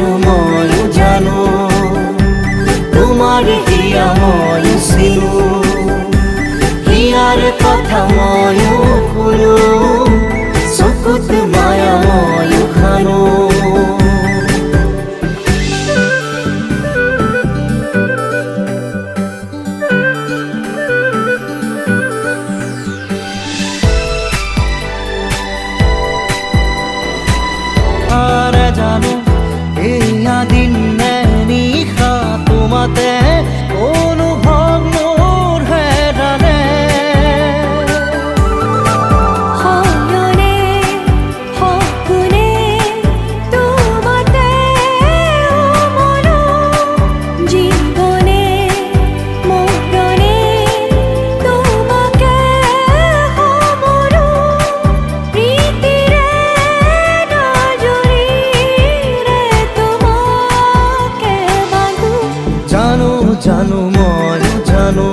জানো মই জানো তোমাৰ হিয়া মই চিনো হিয়াৰ কথা ময়ো শুনো চকুত মায়া ময়ো খানো জানো এয়া দিন নে নিশা তোমাতে অনুভৱ মোৰ হেৰালে সয়নে সপোনে তোমাতে মনো জীৱনে মৰণে তোমাকে সমৰো প্ৰীতিৰে জানো জানো মই জানো